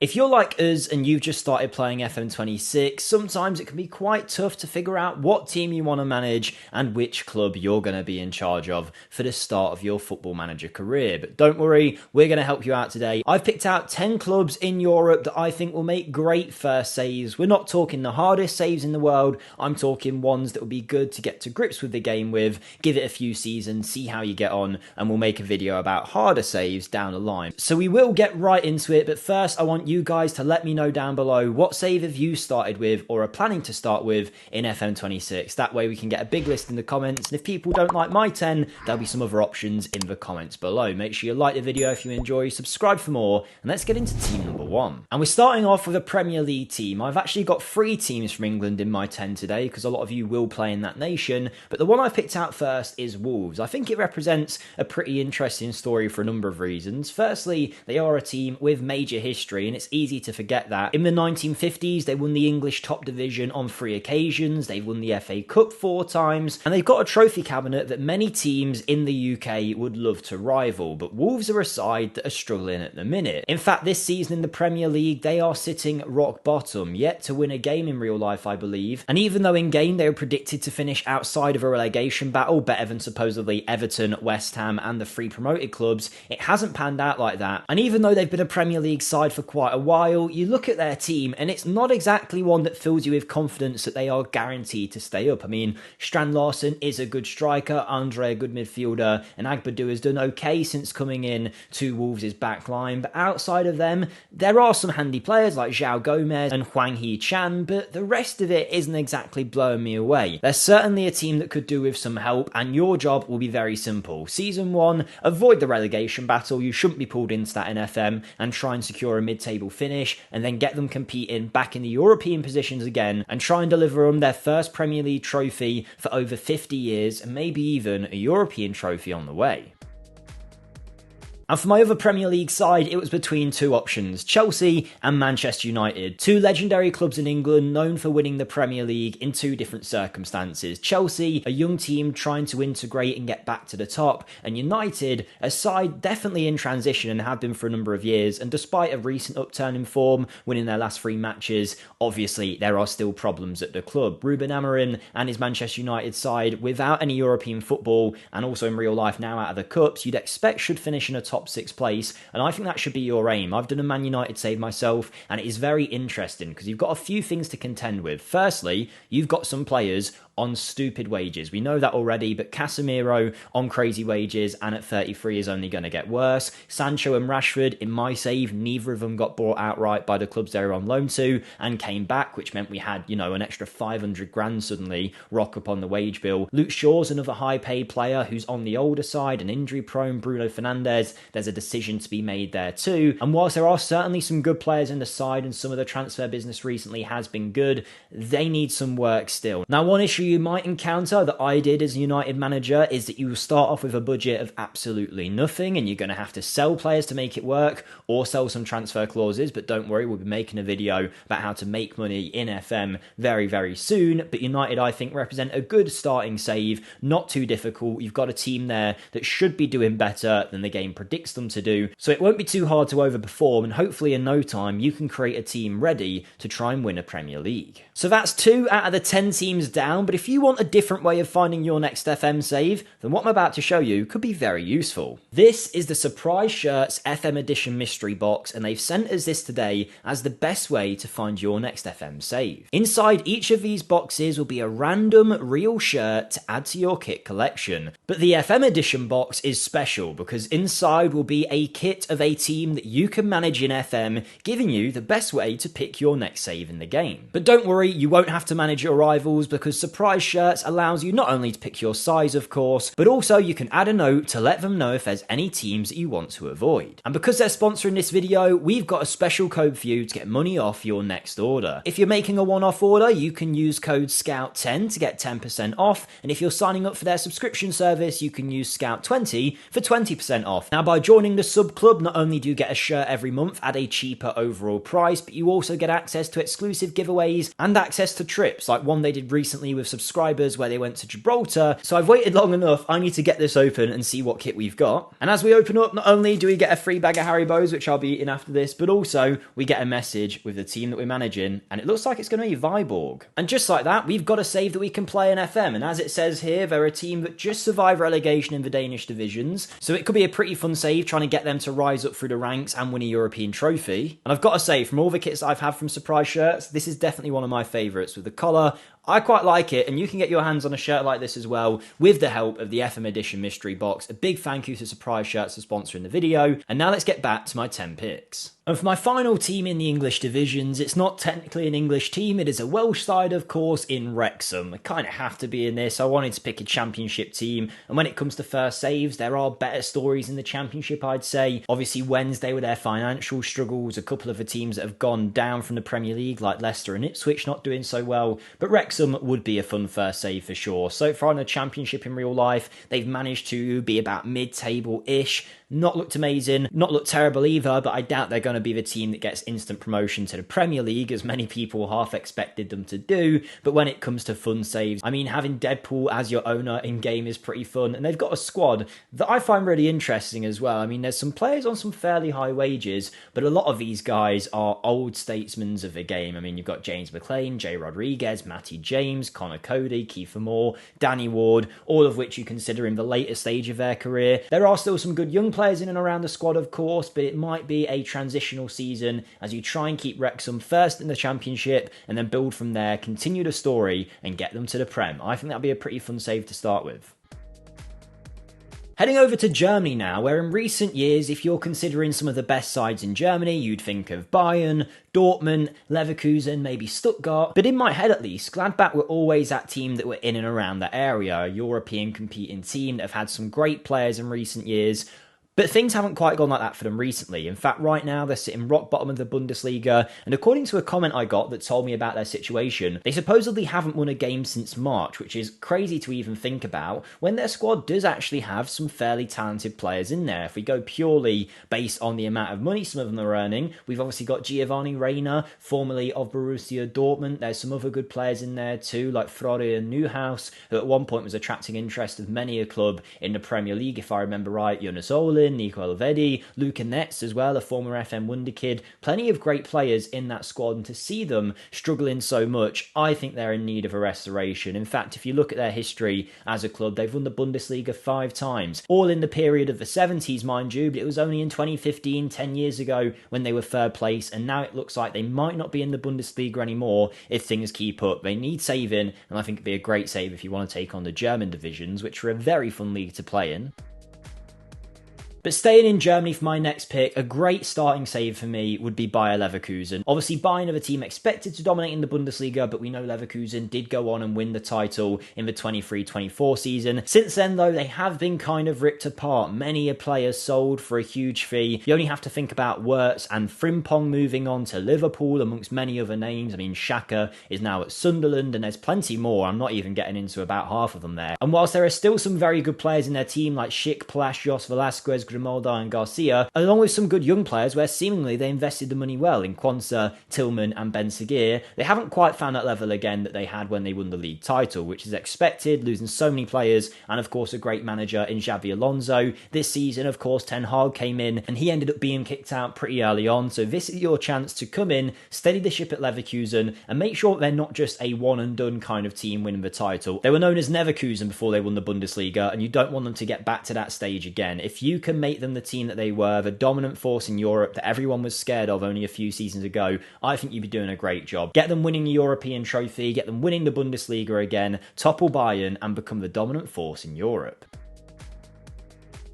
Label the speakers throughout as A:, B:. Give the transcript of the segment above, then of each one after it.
A: If you're like us and you've just started playing FM26, sometimes it can be quite tough to figure out what team you want to manage and which club you're going to be in charge of for the start of your football manager career. But don't worry, we're going to help you out today. I've picked out 10 clubs in Europe that I think will make great first saves. We're not talking the hardest saves in the world, I'm talking ones that will be good to get to grips with the game with, give it a few seasons, see how you get on, and we'll make a video about harder saves down the line. So we will get right into it, but first I want you guys to let me know down below what save have you started with or are planning to start with in FM26. That way we can get a big list in the comments, and if people don't like my 10, there'll be some other options in the comments below. Make sure you like the video if you enjoy, subscribe for more, and let's get into team number 1. And we're starting off with a Premier League team. I've actually got 3 teams from England in my 10 today because a lot of you will play in that nation, but the one I picked out first is Wolves. I think it represents a pretty interesting story for a number of reasons. Firstly, they are a team with major history, and it's easy to forget that. In the 1950s, they won the English top division on 3 occasions, they've won the FA Cup 4 times, and they've got a trophy cabinet that many teams in the UK would love to rival, but Wolves are a side that are struggling at the minute. In fact, this season in the Premier League, they are sitting rock bottom, yet to win a game in real life, I believe, and even though in game they were predicted to finish outside of a relegation battle, better than supposedly Everton, West Ham, and the 3 promoted clubs, it hasn't panned out like that, and even though they've been a Premier League side for quite a while, you look at their team and it's not exactly one that fills you with confidence that they are guaranteed to stay up. I mean, Strand Larsen is a good striker, Andre a good midfielder, and Agbadu has done okay since coming in to Wolves' back line, but outside of them, there are some handy players like João Gomez and Hwang Hee-chan, but the rest of it isn't exactly blowing me away. They're certainly a team that could do with some help, and your job will be very simple. Season 1, avoid the relegation battle. You shouldn't be pulled into that in FM, and try and secure a mid-table finish, and then get them competing back in the European positions again, and try and deliver them their first Premier League trophy for over 50 years, and maybe even a European trophy on the way. And for my other Premier League side, it was between 2 options, Chelsea and Manchester United. 2 legendary clubs in England known for winning the Premier League in 2 different circumstances. Chelsea, a young team trying to integrate and get back to the top, and United, a side definitely in transition and have been for a number of years, and despite a recent upturn in form, winning their last 3 matches, obviously there are still problems at the club. Ruben Amorim and his Manchester United side, without any European football, and also in real life now out of the Cups, you'd expect should finish in a top 6 place, and I think that should be your aim. I've done a Man United save myself, and it is very interesting because you've got a few things to contend with. Firstly, you've got some players on stupid wages. We know that already, but Casemiro on crazy wages and at 33 is only going to get worse. Sancho and Rashford, in my save, neither of them got bought outright by the clubs they were on loan to and came back, which meant we had, an extra 500 grand suddenly rock up on the wage bill. Luke Shaw's another high-paid player who's on the older side and injury-prone. Bruno Fernandes, there's a decision to be made there too. And whilst there are certainly some good players in the side and some of the transfer business recently has been good, they need some work still. Now, one issue you might encounter that I did as a United manager is that you will start off with a budget of absolutely nothing, and you're going to have to sell players to make it work or sell some transfer clauses, but don't worry, we'll be making a video about how to make money in FM very, very soon. But United, I think, represent a good starting save, not too difficult. You've got a team there that should be doing better than the game predicts them to do, so it won't be too hard to overperform, and hopefully in no time you can create a team ready to try and win a Premier League. So that's 2 out of the 10 teams down, but if you want a different way of finding your next FM save, then what I'm about to show you could be very useful. This is the Surprise Shirts FM Edition mystery box, and they've sent us this today as the best way to find your next FM save. Inside each of these boxes will be a random real shirt to add to your kit collection, but the FM Edition box is special because inside will be a kit of a team that you can manage in FM, giving you the best way to pick your next save in the game. But don't worry, you won't have to manage your rivals because Surprise Shirts allows you not only to pick your size, of course, but also you can add a note to let them know if there's any teams that you want to avoid. And because they're sponsoring this video, we've got a special code for you to get money off your next order. If you're making a one-off order, you can use code SCOUT10 to get 10% off, and if you're signing up for their subscription service, you can use SCOUT20 for 20% off. Now, by joining the sub club, not only do you get a shirt every month at a cheaper overall price, but you also get access to exclusive giveaways and access to trips, like one they did recently with subscribers where they went to Gibraltar. So I've waited long enough. I need to get this open and see what kit we've got. And as we open up, not only do we get a free bag of Haribos, which I'll be eating after this, but also we get a message with the team that we're managing, and it looks like it's going to be Viborg. And just like that, we've got a save that we can play in FM. And as it says here, they're a team that just survived relegation in the Danish divisions. So it could be a pretty fun save trying to get them to rise up through the ranks and win a European trophy. And I've got to say, from all the kits I've had from Surprise Shirts, this is definitely one of my favourites. With the collar, I quite like it, and you can get your hands on a shirt like this as well with the help of the FM Edition mystery box. A big thank you to Surprise Shirts for sponsoring the video. And now let's get back to my 10 picks. And for my final team in the English divisions, it's not technically an English team, it is a Welsh side, of course, in Wrexham. I kind of have to be in this. I wanted to pick a championship team, and when it comes to first saves, there are better stories in the championship, I'd say. Obviously, Wednesday with their financial struggles, a couple of the teams that have gone down from the Premier League, like Leicester and Ipswich, not doing so well, but Wrexham would be a fun first save for sure. So far in the championship in real life, they've managed to be about mid-table-ish. Not looked amazing, not looked terrible either, but I doubt they're going to be the team that gets instant promotion to the Premier League, as many people half expected them to do. But when it comes to fun saves, I mean, having Deadpool as your owner in-game is pretty fun, and they've got a squad that I find really interesting as well. I mean, there's some players on some fairly high wages, but a lot of these guys are old statesmen of the game. I mean, you've got James McLean, Jay Rodriguez, Matty James, Connor Cody, Kiefer Moore, Danny Ward, all of which you consider in the later stage of their career. There are still some good young players in and around the squad, of course, but it might be a transitional season as you try and keep Wrexham first in the championship and then build from there, continue the story and get them to the Prem. I think that'd be a pretty fun save to start with. Heading over to Germany now, where in recent years, if you're considering some of the best sides in Germany, you'd think of Bayern, Dortmund, Leverkusen, maybe Stuttgart. But in my head at least, Gladbach were always that team that were in and around that area, a European competing team that have had some great players in recent years. But things haven't quite gone like that for them recently. In fact, right now they're sitting rock bottom of the Bundesliga, and according to a comment I got that told me about their situation, they supposedly haven't won a game since March, which is crazy to even think about, when their squad does actually have some fairly talented players in there. If we go purely based on the amount of money some of them are earning, we've obviously got Giovanni Reina, formerly of Borussia Dortmund. There's some other good players in there too, like Florian Neuhaus, who at one point was attracting interest of many a club in the Premier League, if I remember right. Jonas Olin, Nico Elvedi, Luca Netz as well, a former FM wonderkid. Plenty of great players in that squad, and to see them struggling so much, I think they're in need of a restoration. In fact, if you look at their history as a club, they've won the Bundesliga 5 times, all in the period of the 70s, mind you, but it was only in 2015, 10 years ago, when they were third place, and now it looks like they might not be in the Bundesliga anymore if things keep up. They need saving, and I think it'd be a great save if you want to take on the German divisions, which are a very fun league to play in. But staying in Germany for my next pick, a great starting save for me would be Bayer Leverkusen. Obviously, Bayern are the team expected to dominate in the Bundesliga, but we know Leverkusen did go on and win the title in the 23-24 season. Since then, though, they have been kind of ripped apart. Many a player sold for a huge fee. You only have to think about Wirtz and Frimpong moving on to Liverpool, amongst many other names. I mean, Xhaka is now at Sunderland, and there's plenty more. I'm not even getting into about half of them there. And whilst there are still some very good players in their team, like Schick, Palacios, Velasquez, Grimaldo and Garcia, along with some good young players where seemingly they invested the money well in Quansah, Tillman and Ben Seguir, they haven't quite found that level again that they had when they won the league title, which is expected, losing so many players and of course a great manager in Xabi Alonso. This season, of course, Ten Hag came in and he ended up being kicked out pretty early on, so this is your chance to come in, steady the ship at Leverkusen and make sure they're not just a one and done kind of team winning the title. They were known as Neverkusen before they won the Bundesliga, and you don't want them to get back to that stage again. If you can make them the team that they were, the dominant force in Europe that everyone was scared of only a few seasons ago, I think you'd be doing a great job. Get them winning the European trophy, get them winning the Bundesliga again, topple Bayern and become the dominant force in Europe.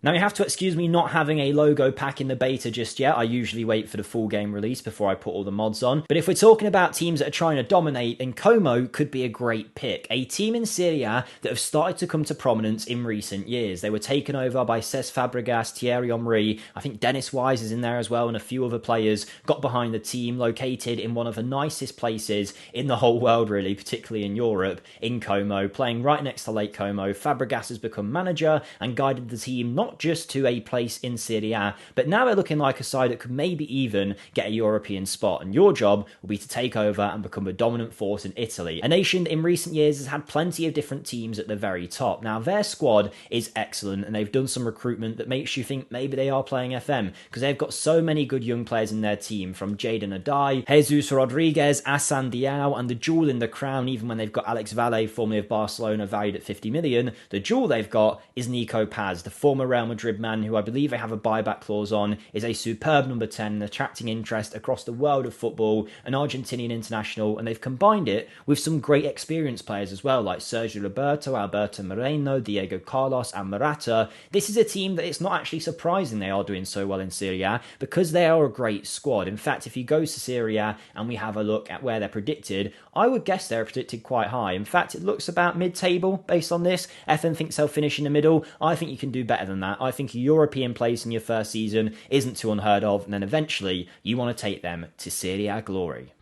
A: Now you have to excuse me not having a logo pack in the beta just yet. I usually wait for the full game release before I put all the mods on. But if we're talking about teams that are trying to dominate, then Como could be a great pick. A team in Serie A that have started to come to prominence in recent years. They were taken over by Cesc Fabregas, Thierry Henry, I think Dennis Wise is in there as well, and a few other players got behind the team, located in one of the nicest places in the whole world really, particularly in Europe, in Como, playing right next to Lake Como. Fabregas has become manager and guided the team not not just to a place in Serie A, but now they're looking like a side that could maybe even get a European spot. And your job will be to take over and become a dominant force in Italy, a nation that in recent years has had plenty of different teams at the very top. Now, their squad is excellent, and they've done some recruitment that makes you think maybe they are playing FM, because they've got so many good young players in their team, from Jadon Adai, Jesus Rodriguez, Assane Diao, and the jewel in the crown, even when they've got Alex Valle, formerly of Barcelona, valued at 50 million, the jewel they've got is Nico Paz, the former Real Madrid man, who I believe they have a buyback clause on, is a superb number 10, attracting interest across the world of football, an Argentinian international, and they've combined it with some great experienced players as well, like Sergio Roberto, Alberto Moreno, Diego Carlos, and Morata. This is a team that it's not actually surprising they are doing so well in Serie A, because they are a great squad. In fact, if you go to Serie A and we have a look at where they're predicted, I would guess they're predicted quite high. In fact, it looks about mid-table based on this. FM thinks they'll finish in the middle. I think you can do better than that. I think a European place in your first season isn't too unheard of, and then eventually you want to take them to Serie A glory.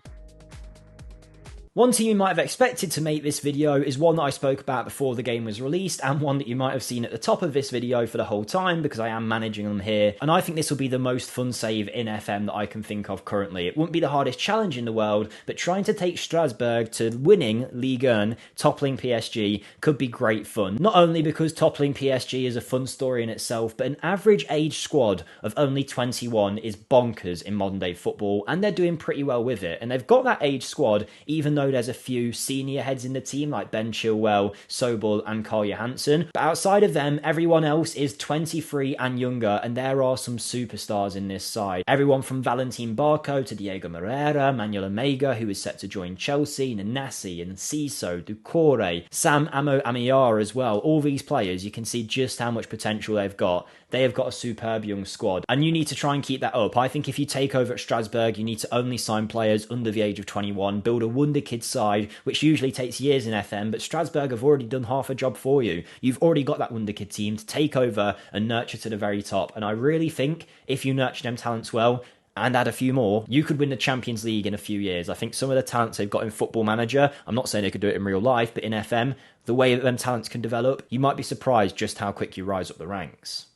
A: One team you might have expected to make this video is one that I spoke about before the game was released, and one that you might have seen at the top of this video for the whole time, because I am managing them here, and I think this will be the most fun save in FM that I can think of currently. It wouldn't be the hardest challenge in the world, but trying to take Strasbourg to winning Ligue 1, toppling PSG, could be great fun. Not only because toppling PSG is a fun story in itself, but an average age squad of only 21 is bonkers in modern day football, and they're doing pretty well with it. And they've got that age squad, even though there's a few senior heads in the team like Ben Chilwell, Sobel, and Carl Johansson. But outside of them, everyone else is 23 and younger, and there are some superstars in this side. Everyone from Valentin Barco to Diego Moreira, Manuel Omega, who is set to join Chelsea, Nanasi, and Ciso, Ducore, Sam Amo Amiar as well. All these players, you can see just how much potential they've got. They have got a superb young squad, and you need to try and keep that up. I think if you take over at Strasbourg, you need to only sign players under the age of 21, build a wonderkid side, which usually takes years in FM, but Strasbourg have already done half a job for you. You've already got that wonderkid team to take over and nurture to the very top, and I really think if you nurture them talents well, and add a few more, you could win the Champions League in a few years. I think some of the talents they've got in Football Manager, I'm not saying they could do it in real life, but in FM, the way that them talents can develop, you might be surprised just how quick you rise up the ranks.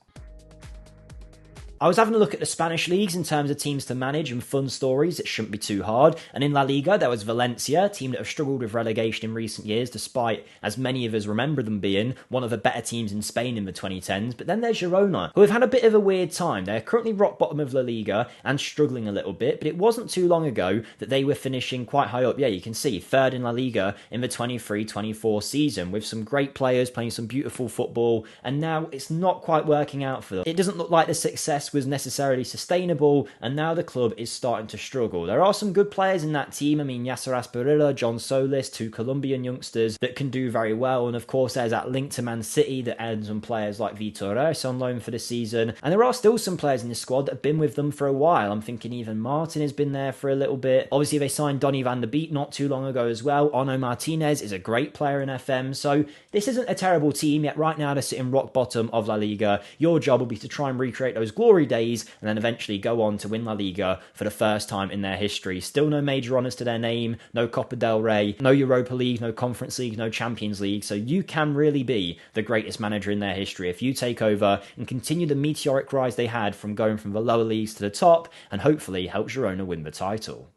A: I was having a look at the Spanish leagues in terms of teams to manage and fun stories. It shouldn't be too hard. And in La Liga, there was Valencia, a team that have struggled with relegation in recent years, despite, as many of us remember them being, one of the better teams in Spain in the 2010s. But then there's Girona, who have had a bit of a weird time. They're currently rock bottom of La Liga and struggling a little bit, but it wasn't too long ago that they were finishing quite high up. Yeah, you can see, third in La Liga in the 23-24 season, with some great players playing some beautiful football, and now it's not quite working out for them. It doesn't look like the success was necessarily sustainable, and now the club is starting to struggle. There are some good players in that team. I mean, Yasser Asperilla, John Solis, two Colombian youngsters that can do very well, and of course there's that link to Man City that ends on players like Vitor Reis on loan for the season, and there are still some players in this squad that have been with them for a while. I'm thinking even Martin has been there for a little bit. Obviously they signed Donny van der Beek not too long ago as well. Ono Martinez is a great player in FM, so this isn't a terrible team, yet right now they're sitting rock bottom of La Liga. Your job will be to try and recreate those glory days and then eventually go on to win La Liga for the first time in their history. Still no major honours to their name, no Copa del Rey, no Europa League, no Conference League, no Champions League, so you can really be the greatest manager in their history if you take over and continue the meteoric rise they had from going from the lower leagues to the top, and hopefully help Girona win the title.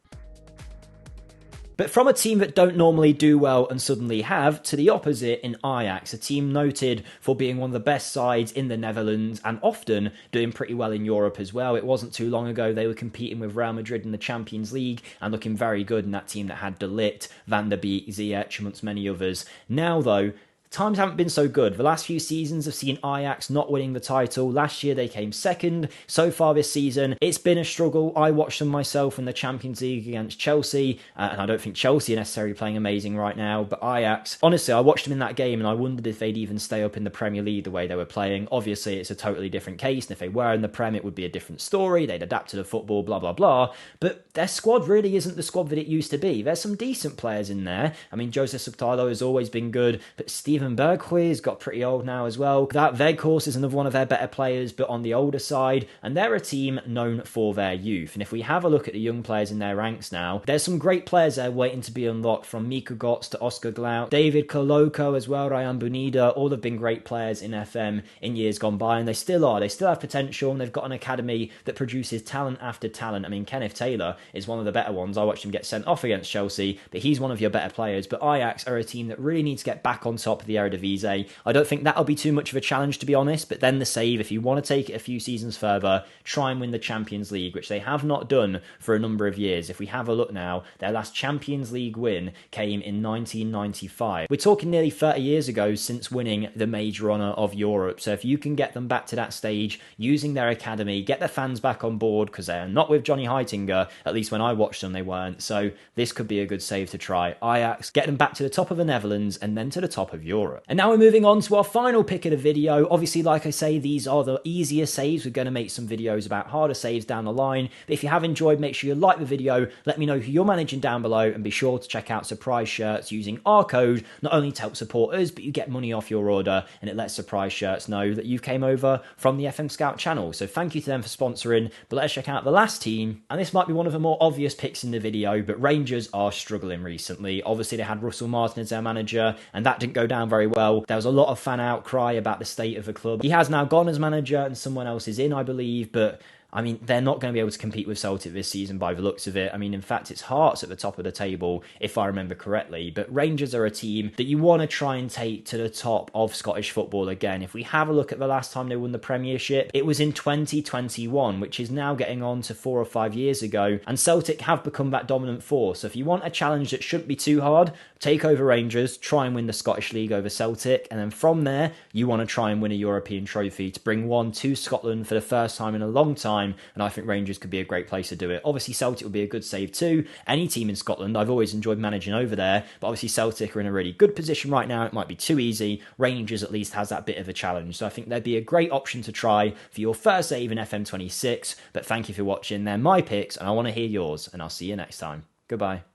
A: But from a team that don't normally do well and suddenly have, to the opposite in Ajax, a team noted for being one of the best sides in the Netherlands and often doing pretty well in Europe as well. It wasn't too long ago they were competing with Real Madrid in the Champions League and looking very good in that team that had De Ligt, Van der Beek, Ziyech, amongst many others. Now though, times haven't been so good. The last few seasons have seen Ajax not winning the title. Last year they came second. So far this season, it's been a struggle. I watched them myself in the Champions League against Chelsea, and I don't think Chelsea are necessarily playing amazing right now, but Ajax, honestly, I watched them in that game and I wondered if they'd even stay up in the Premier League the way they were playing. Obviously, it's a totally different case, and if they were in the Prem, it would be a different story. They'd adapt to the football, blah, blah, blah. But their squad really isn't the squad that it used to be. There's some decent players in there. I mean, Joseph Subtalo has always been good, but Steven Steven Berghuis has got pretty old now as well. That Weghorst is another one of their better players, but on the older side, and they're a team known for their youth. And if we have a look at the young players in their ranks now, there's some great players there waiting to be unlocked, from Mika Götze to Oscar Glaubt, David Koloko as well, Ryan Bunida. All have been great players in FM in years gone by, and they still are. They still have potential, and they've got an academy that produces talent after talent. I mean, Kenneth Taylor is one of the better ones. I watched him get sent off against Chelsea, but he's one of your better players. But Ajax are a team that really needs to get back on top of the Eredivisie. I don't think that'll be too much of a challenge, to be honest, but then the save, if you want to take it a few seasons further, try and win the Champions League, which they have not done for a number of years. If we have a look now, their last Champions League win came in 1995. We're talking nearly 30 years ago since winning the major honour of Europe. So if you can get them back to that stage using their academy, get their fans back on board, because they are not with Johnny Heitinga, at least when I watched them they weren't, so this could be a good save to try. Ajax, get them back to the top of the Netherlands and then to the top of Europe. And now we're moving on to our final pick of the video. Obviously, like I say, these are the easier saves. We're going to make some videos about harder saves down the line, but if you have enjoyed, make sure you like the video, let me know who you're managing down below, and be sure to check out Surprise Shirts using our code, not only to help support us, but you get money off your order, and it lets Surprise Shirts know that you came over from the FM Scout channel. So thank you to them for sponsoring, but let's check out the last team, and this might be one of the more obvious picks in the video, but Rangers are struggling recently. Obviously, they had Russell Martin as their manager, and that didn't go down very well. There was a lot of fan outcry about the state of the club. He has now gone as manager, and someone else is in, I believe, but I mean, they're not going to be able to compete with Celtic this season by the looks of it. I mean, in fact, it's Hearts at the top of the table, if I remember correctly. But Rangers are a team that you want to try and take to the top of Scottish football again. If we have a look at the last time they won the Premiership, it was in 2021, which is now getting on to 4 or 5 years ago. And Celtic have become that dominant force. So if you want a challenge that shouldn't be too hard, take over Rangers, try and win the Scottish League over Celtic. And then from there, you want to try and win a European trophy to bring one to Scotland for the first time in a long time. And I think Rangers could be a great place to do it. Obviously, Celtic would be a good save too. Any team in Scotland, I've always enjoyed managing over there, but obviously Celtic are in a really good position right now. It might be too easy. Rangers at least has that bit of a challenge. So I think they'd be a great option to try for your first save in FM26. But thank you for watching. They're my picks, and I want to hear yours, and I'll see you next time. Goodbye.